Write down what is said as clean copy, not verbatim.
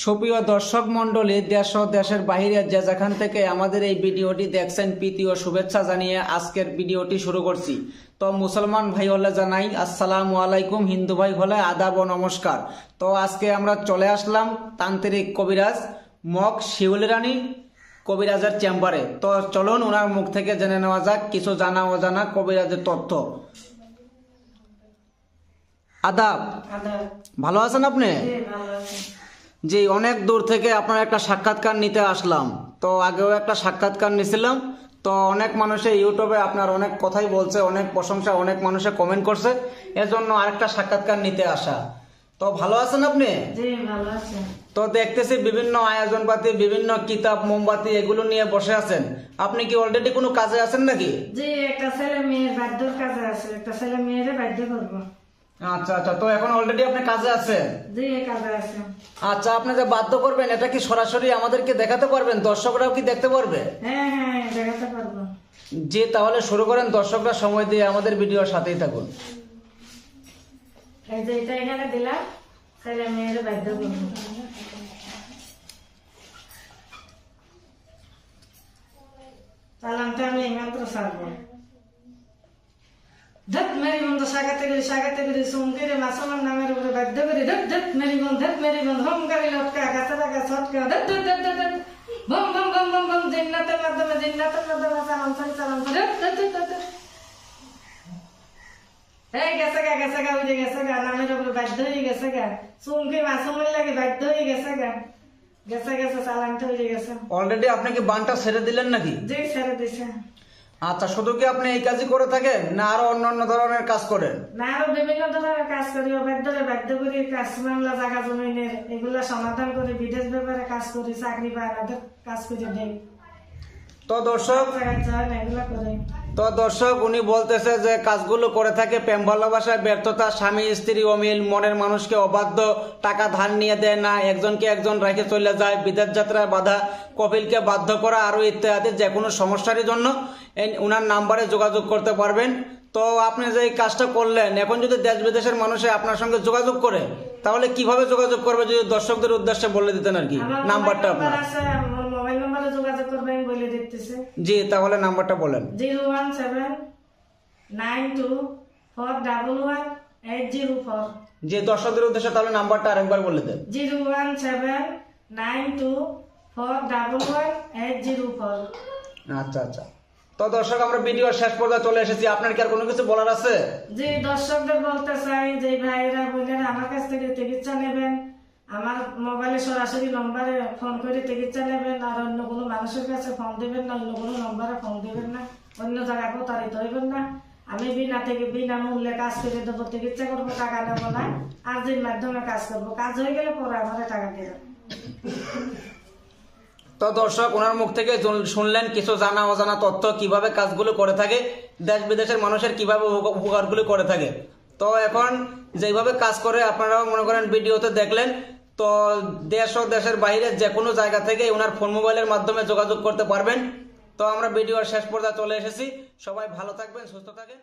সুপ্রিয় দর্শক মণ্ডলী, দেশ ও দেশের বাইরে যে যেখান থেকে আমাদের এই ভিডিওটি দেখছেন, প্রীতি ও শুভেচ্ছা জানিয়ে আজকের ভিডিওটি শুরু করছি। তো মুসলমান ভাই হলে জানাই আসসালামু আলাইকুম, হিন্দু ভাই হলে আদাব ও নমস্কার। তো আজকে আমরা চলে আসলাম তান্ত্রিক কবিরাজ মগ শিউলি রানী কবিরাজের চেম্বারে। তো চলুন ওনার মুখ থেকে জেনে নেওয়া যাক কিছু জানা অজানা কবিরাজের তথ্য। আদাব, ভালো আছেন আপনি? জি, অনেক দূর থেকে আপনার একটা সাক্ষাৎকার নিতে আসলাম। তো আগেও একটা সাক্ষাৎকার নিয়েছিলাম। তো অনেক মানুষে ইউটিউবে আপনার অনেক কথাই বলছে, অনেক প্রশংসা, অনেক মানুষে কমেন্ট করছে, এজন্য আরেকটা সাক্ষাৎকার নিতে আসা। তো ভালো আছেন আপনি? জি, ভালো আছি। তো দেখতেছি বিভিন্ন আয়োজনপাতি, বিভিন্ন কিতাব, মোমবাতি এগুলো নিয়ে বসে আছেন। আপনি কি অলরেডি কোনো কাজে আছেন নাকি? জি, একটা ছেলে মেয়ের বাধ্যর কাজে আছে, একটা ছেলে মেয়েরে বাধ্য করবো। আচ্ছা আচ্ছা, তো এখন অলরেডি আপনি কাজে আছেন? জি, কাজে আছে। আচ্ছা, আপনি যে বাধ্য করবেন এটা কি সরাসরি আমাদেরকে দেখাতে পারবেন? দর্শকরাও কি দেখতে পারবে? হ্যাঁ হ্যাঁ, দেখাতে পারবো। জি, তাহলে শুরু করেন। দর্শকরা সময় দিয়ে আমাদের ভিডিওর সাথেই থাকুন। এই যে এটা এখানে দিলাম, ছেলে মেয়েরে বাধ্য করবো। চালানটা আমি এইমাত্র ছাড়বো। ধত মেরি বন্ধু সাগাতে গেলি সুমকেরে মাসুমার নামের উপরে বাধ্য করি। ধত মেরি বন্ধু হোম করি লটকা গাছে লাগা ছটকা ধত ধত ধত ধত বম বম বম বম বম জিন্নাতের মাধ্যমে সালাম ধত ধত ধত। এই গেছে গা উঠে গেছে গা, নামের উপরে বাধ্য হয়ে গেছে গা, সুমকে মাসুমের লাগে বাধ্য হয়ে গেছে গা, গেছে চালানটা হয়ে গেছে। অলরেডি আপনি কি বানটা ছেড়ে দিলেন নাকি? জি, ছেড়ে দিছে। আচ্ছা, শুধু কি আপনি এই কাজই করে থাকেন না আরো অন্যান্য ধরনের কাজ করেন? না, আরো বিভিন্ন ধরনের কাজ করি, বাধ্য করি, কাজ মামলা, জায়গা জমিনের এগুলা সমাধান করি, বিদেশ ব্যাপারে কাজ করি, চাকরি পাওয়ার কাজ করে দেই। তো দর্শক এগুলা করি। তো দর্শক উনি বলতেছে যে কাজগুলো করে থাকে প্রেম ভালোবাসায় ব্যর্থতা, স্বামী স্ত্রী অমিল, মনের মানুষকে অবাধ্য, টাকা ধার নিয়ে দেয় না, একজনকে একজন রেখে চলে যায়, বিদেশ যাত্রায় বাধা, কপিলকে বাধ্য করা, আরো ইত্যাদি যে কোনো সমস্যার জন্য উনার নাম্বারে যোগাযোগ করতে পারবেন। তো আপনি যে এই কাজটা করলেন, এখন যদি দেশ বিদেশের মানুষে আপনার সঙ্গে যোগাযোগ করে তাহলে কিভাবে যোগাযোগ করবে, যদি দর্শকদের উদ্দেশ্যে বলে দিতেন আর কি নাম্বারটা আপনার। মোবাইল নাম্বারে যোগাযোগ করবেন বলে দিতেছে। জি, তাহলে নাম্বারটা বলেন। 01792111804। যে দর্শকদের উদ্দেশ্যে তাহলে নাম্বারটা আরেকবার বলে দেন। 01792111804। আচ্ছা আচ্ছা, তো দর্শক আমরা ভিডিওর শেষ পর্যায়ে চলে এসেছি। আপনার কি আর কোনো কিছু বলার আছে? যে দর্শকদের বলতে চাই, যে ভাইয়েরা বোনেরা আমার কাছ থেকে চিকিৎসা নেবেন, আমার মোবাইলে সরাসরি নম্বরে ফোন করে চিকিৎসা নেবেন, আর অন্য কোনো মানুষের কাছে ফোন দেবেন না, অন্য কোনো নম্বরে ফোন দেবেন না, অন্য জায়গায় প্রতারিত হইবেন না। আমি বিনামূল্যে কাজ করে দেবো, চিকিৎসা করবো, টাকা নেবো না, আর্জির মাধ্যমে কাজ করবো, কাজ হয়ে গেলে পরে আমাদের টাকা দেবেন। তো দর্শক ওনার মুখ থেকে শুনলেন কিছু জানা অজানা তথ্য, কিভাবে কাজগুলো করে থাকে, দেশ বিদেশের মানুষের কিভাবে উপকারগুলো করে থাকে। তো এখন যেভাবে কাজ করে আপনারাও মনে করেন ভিডিওতে দেখলেন। তো দেশ ও দেশের বাইরে যে কোনো জায়গা থেকে ওনার ফোন মোবাইলের মাধ্যমে যোগাযোগ করতে পারবেন। তো আমরা ভিডিওর শেষ পর্যায়ে চলে এসেছি। সবাই ভালো থাকবেন, সুস্থ থাকেন।